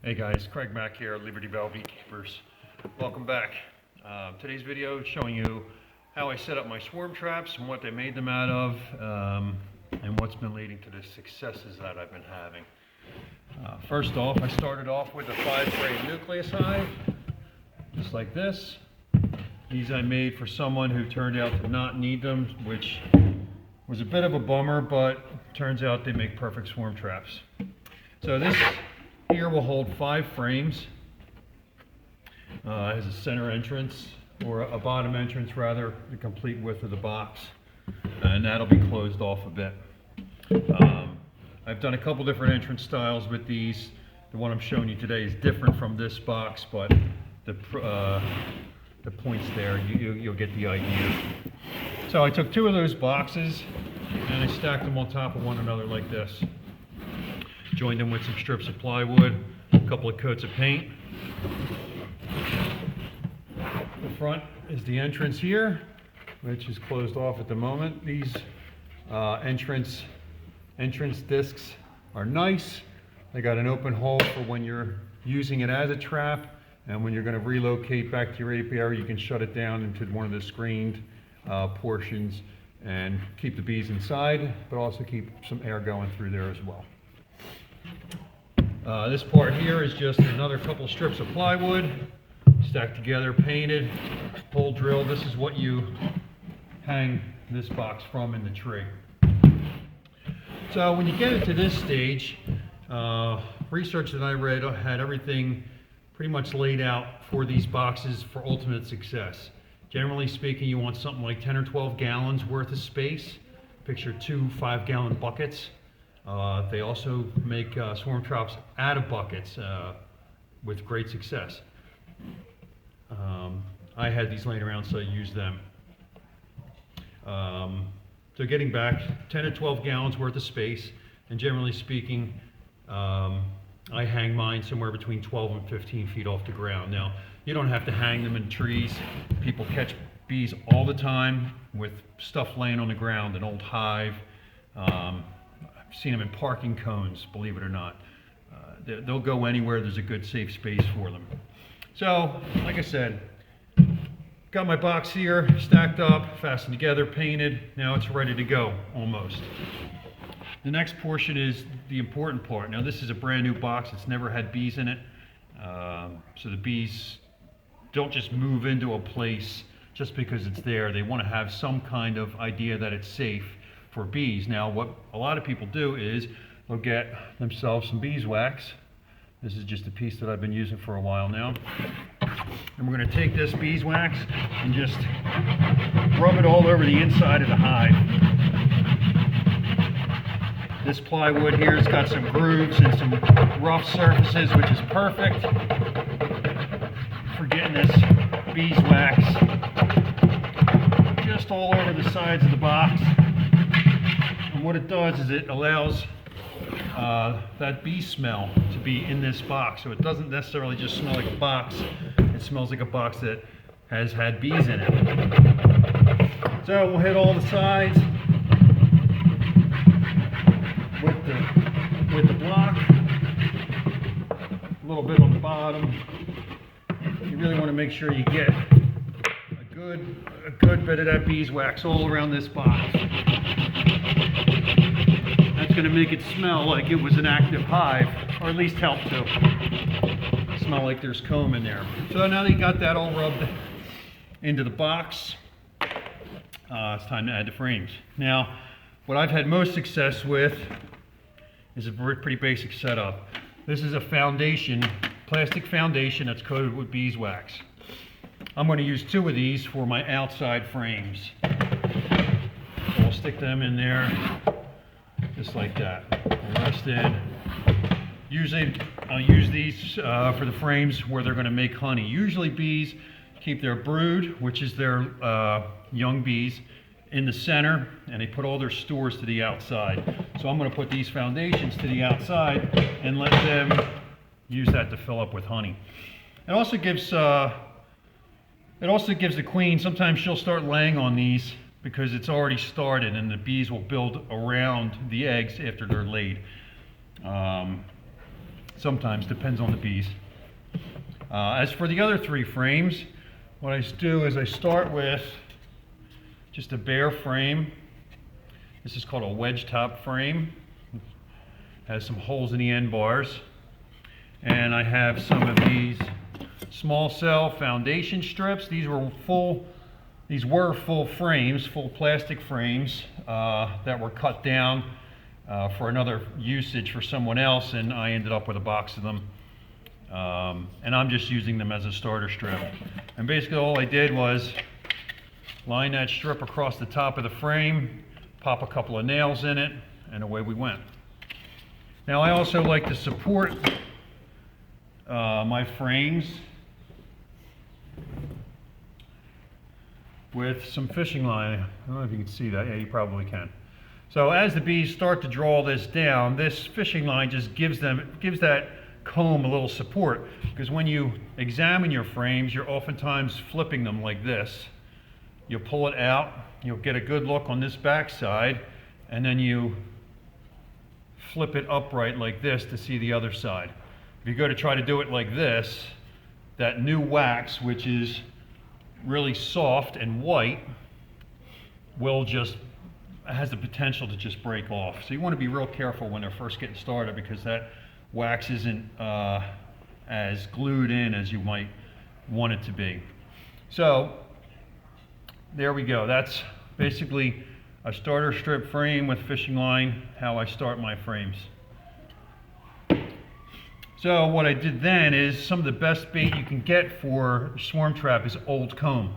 Hey guys, Craig Mack here, Libertybellbeekeepers. Welcome back. Today's video is showing you how I set up my swarm traps and what they made them out of, and what's been leading to the successes that I've been having. First off, I started off with a 5-frame nucleus hive, just like this. These I made for someone who turned out to not need them, which was a bit of a bummer, but turns out they make perfect swarm traps. So this here will hold 5 frames. Has a center entrance, or a bottom entrance rather, the complete width of the box, and that'll be closed off a bit. I've done a couple different entrance styles with these. The one I'm showing you today is different from this box, but the points there, you'll get the idea. So I took 2 of those boxes and I stacked them on top of one another like this. Joined them with some strips of plywood, a couple of coats of paint. The front is the entrance here, which is closed off at the moment. These entrance discs are nice. They got an open hole for when you're using it as a trap, and when you're going to relocate back to your apiary, you can shut it down into one of the screened portions and keep the bees inside, but also keep some air going through there as well. This part here is just another couple strips of plywood stacked together, painted, hole drilled. This is what you hang this box from in the tree. So when you get into this stage, research that I read had everything pretty much laid out for these boxes for ultimate success. Generally speaking, you want something like 10 or 12 gallons worth of space. Picture 2 5-gallon buckets. They also make swarm traps out of buckets with great success. I had these laying around, so I used them. So getting back, 10 to 12 gallons worth of space, and generally speaking, I hang mine somewhere between 12 and 15 feet off the ground. Now, you don't have to hang them in trees. People catch bees all the time with stuff laying on the ground, an old hive. I've seen them in parking cones, believe it or not. They'll go anywhere there's a good safe space for them. So, like I said, got my box here, stacked up, fastened together, painted. Now it's ready to go, almost. The next portion is the important part. Now this is a brand new box. It's never had bees in it. So the bees don't just move into a place just because it's there. They want to have some kind of idea that it's safe for bees. Now what a lot of people do is they'll get themselves some beeswax. This is just a piece that I've been using for a while now. And we're going to take this beeswax and just rub it all over the inside of the hive. This plywood here has got some grooves and some rough surfaces, which is perfect for getting this beeswax just all over the sides of the box. And what it does is it allows that bee smell to be in this box. So it doesn't necessarily just smell like a box, it smells like a box that has had bees in it. So we'll hit all the sides with the block, a little bit on the bottom. You really want to make sure you get a good bit of that beeswax all around this box. That's going to make it smell like it was an active hive, or at least help to smell like there's comb in there. So now that you got that all rubbed into the box, it's time to add the frames. Now, what I've had most success with is a pretty basic setup. This is a foundation, plastic foundation that's coated with beeswax. I'm going to use 2 of these for my outside frames. So I'll stick them in there just like that. Rest in. Usually I'll use these for the frames where they're going to make honey. Usually bees keep their brood, which is their young bees, in the center, and they put all their stores to the outside. So I'm going to put these foundations to the outside and let them use that to fill up with honey. It also gives the queen, sometimes she'll start laying on these because it's already started, and the bees will build around the eggs after they're laid. Sometimes, depends on the bees. As for the other 3 frames, what I do is I start with just a bare frame. This is called a wedge top frame. Has some holes in the end bars. And I have some of these small cell foundation strips. These were full frames, full plastic frames that were cut down for another usage for someone else, and I ended up with a box of them. And I'm just using them as a starter strip. And basically all I did was line that strip across the top of the frame, pop a couple of nails in it, and away we went. Now I also like to support my frames with some fishing line. I don't know if you can see that. Yeah, you probably can. So as the bees start to draw this down, this fishing line just gives that comb a little support, because when you examine your frames, you're oftentimes flipping them like this. You'll pull it out, you'll get a good look on this back side, and then you flip it upright like this to see the other side. If you go to try to do it like this, that new wax, which is really soft and white, has the potential to just break off. So you want to be real careful when they're first getting started, because that wax isn't as glued in as you might want it to be. So there we go. That's basically a starter strip frame with fishing line, how I start my frames. So what I did then is, some of the best bait you can get for swarm trap is old comb.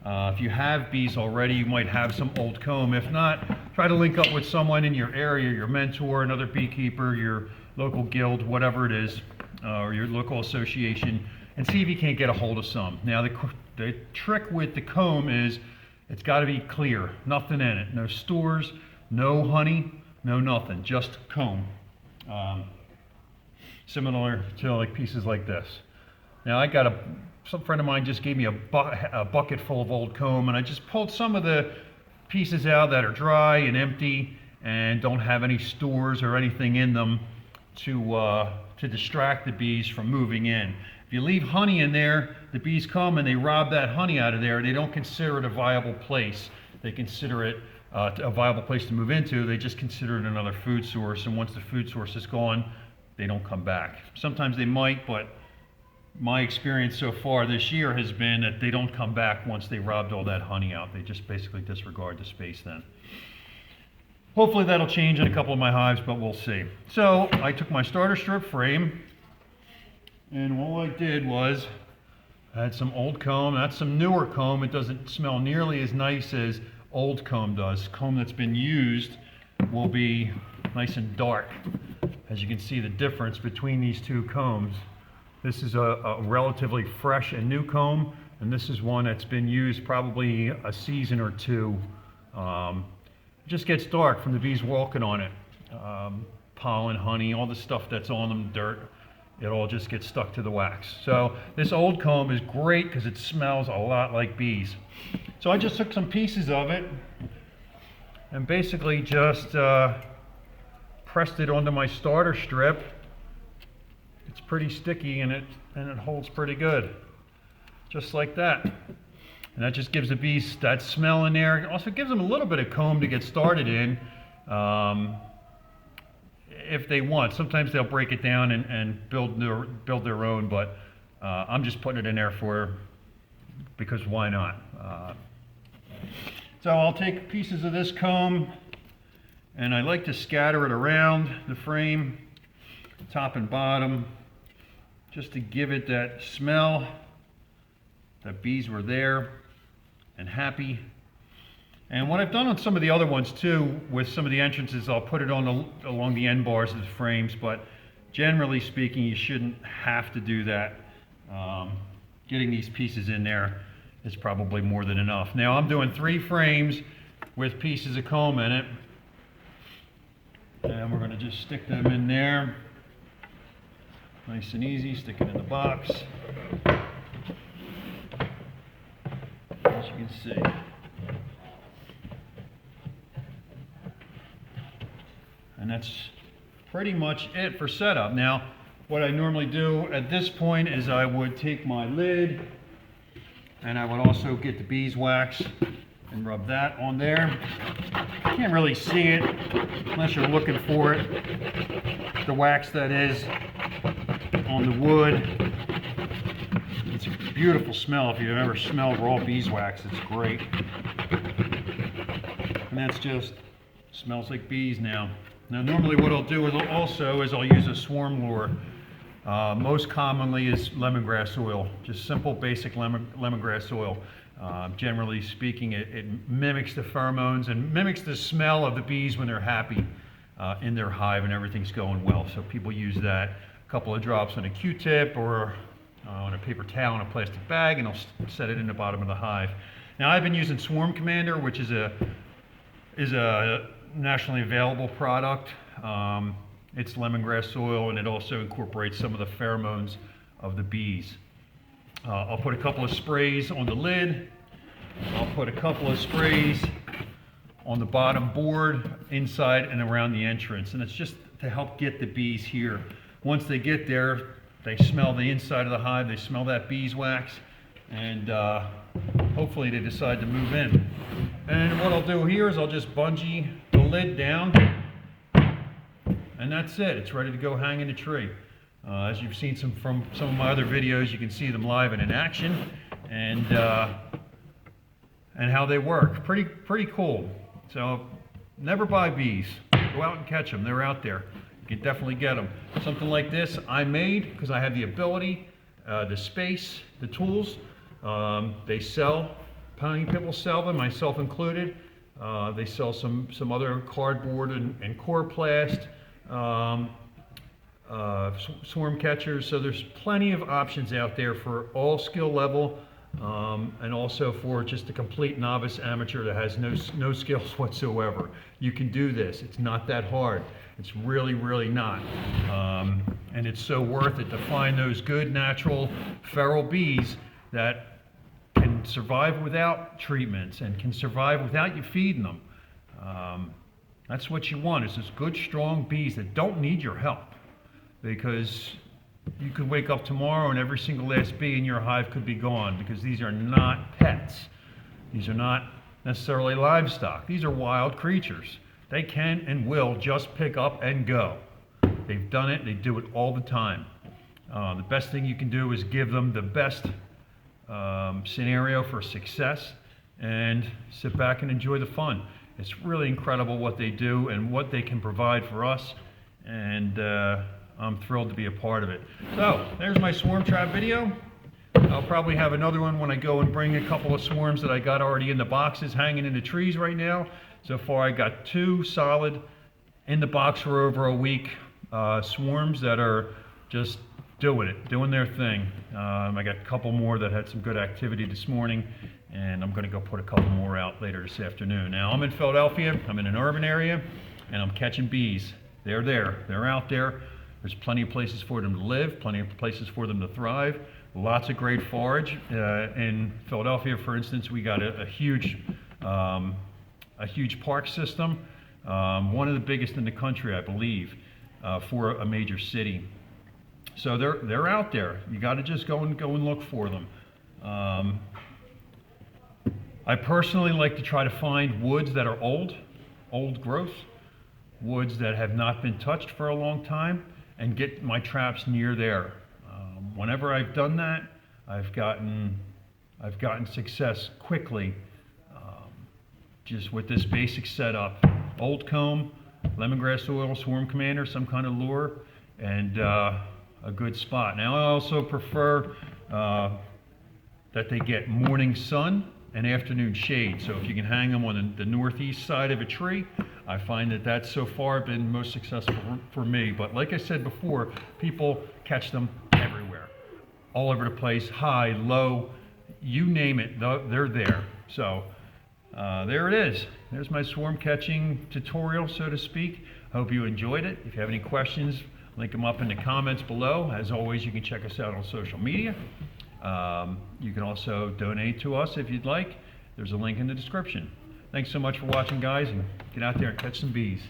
If you have bees already, you might have some old comb. If not, try to link up with someone in your area, your mentor, another beekeeper, your local guild, whatever it is, or your local association, and see if you can't get a hold of some. Now the trick with the comb is it's got to be clear, nothing in it, no stores, no honey, no nothing, just comb. Similar to like pieces like this. Now some friend of mine just gave me a bucket full of old comb, and I just pulled some of the pieces out that are dry and empty and don't have any stores or anything in them to distract the bees from moving in. If you leave honey in there, the bees come and they rob that honey out of there. They don't consider it a viable place. They consider it a viable place to move into. They just consider it another food source, and once the food source is gone, they don't come back. Sometimes they might, but my experience so far this year has been that they don't come back once they robbed all that honey out. They just basically disregard the space then. Hopefully that'll change in a couple of my hives, but we'll see. So I took my starter strip frame, and all I did was I had some old comb. That's some newer comb. It doesn't smell nearly as nice as old comb does. Comb that's been used will be nice and dark. As you can see the difference between these two combs. This is a relatively fresh and new comb, and this is one that's been used probably a season or two. It just gets dark from the bees walking on it. Pollen, honey, all the stuff that's on them, dirt, it all just gets stuck to the wax. So this old comb is great because it smells a lot like bees. So I just took some pieces of it and basically just pressed it onto my starter strip. It's pretty sticky and it holds pretty good, just like that. And that just gives the bees that smell in there. It also gives them a little bit of comb to get started in, if they want. Sometimes they'll break it down and build their own, but I'm just putting it in there because why not? So I'll take pieces of this comb, and I like to scatter it around the frame, top and bottom, just to give it that smell that bees were there and happy. And what I've done on some of the other ones too, with some of the entrances, I'll put it along the end bars of the frames, but generally speaking, you shouldn't have to do that. Getting these pieces in there is probably more than enough. Now I'm doing 3 frames with pieces of comb in it. And we're going to just stick them in there. Nice and easy, stick it in the box. As you can see. And that's pretty much it for setup. Now, what I normally do at this point is I would take my lid and I would also get the beeswax and rub that on there. You can't really see it unless you're looking for it. The wax that is on the wood. It's a beautiful smell. If you've ever smelled raw beeswax, it's great. And that's just, smells like bees now. Now normally what I'll do is I'll use a swarm lure. Most commonly is lemongrass oil, just simple basic lemongrass oil. Generally speaking, it mimics the pheromones and mimics the smell of the bees when they're happy in their hive and everything's going well. So people use that, a couple of drops on a Q-tip or on a paper towel in a plastic bag, and I'll set it in the bottom of the hive. Now I've been using Swarm Commander, which is a nationally available product. It's lemongrass oil, and it also incorporates some of the pheromones of the bees. I'll put a couple of sprays on the lid. I'll put a couple of sprays on the bottom board, inside and around the entrance. And it's just to help get the bees here. Once they get there, they smell the inside of the hive, they smell that beeswax, and hopefully they decide to move in. And what I'll do here is I'll just bungee the lid down, and that's it. It's ready to go hang in the tree. As you've seen from some of my other videos, you can see them live and in action, and how they work. Pretty cool. So never buy bees. Go out and catch them. They're out there. You can definitely get them. Something like this I made because I have the ability, the space, the tools. They sell. Plenty of people sell them, myself included. They sell some other cardboard and coroplast. Swarm catchers, so there's plenty of options out there for all skill level, and also for just a complete novice amateur that has no skills whatsoever. You can do this. It's not that hard. It's really not, and it's so worth it to find those good natural feral bees that can survive without treatments and can survive without you feeding them. That's what you want, is just good strong bees that don't need your help. Because you could wake up tomorrow and every single last bee in your hive could be gone, because these are not pets. These are not necessarily livestock. These are wild creatures. They can and will just pick up and go. They've done it. They do it all the time. The best thing you can do is give them the best scenario for success and sit back and enjoy the fun. It's really incredible what they do and what they can provide for us. And I'm thrilled to be a part of it. So there's my swarm trap video. I'll probably have another one when I go and bring a couple of swarms that I got already in the boxes hanging in the trees right now. So far I got 2 solid in the box for over a week swarms that are just doing their thing. I got a couple more that had some good activity this morning, and I'm going to go put a couple more out later this afternoon. Now I'm in Philadelphia, I'm in an urban area, and I'm catching bees. They're there, they're out there. There's plenty of places for them to live, plenty of places for them to thrive. Lots of great forage. In Philadelphia, for instance, we got a huge park system, one of the biggest in the country, I believe, for a major city. So they're out there. You got to just go and look for them. I personally like to try to find woods that are old growth, woods that have not been touched for a long time, and get my traps near there. Whenever I've done that, I've gotten success quickly, just with this basic setup: old comb, lemongrass oil, Swarm Commander, some kind of lure, and a good spot. Now I also prefer that they get morning sun and afternoon shade. So if you can hang them on the northeast side of a tree, I find that that's so far been most successful for me. But like I said before, people catch them everywhere, all over the place, high, low, you name it, they're there. So there it is. There's my swarm catching tutorial, so to speak. I hope you enjoyed it. If you have any questions, link them up in the comments below. As always, you can check us out on social media. You can also donate to us if you'd like. There's a link in the description. Thanks so much for watching, guys, and get out there and catch some bees.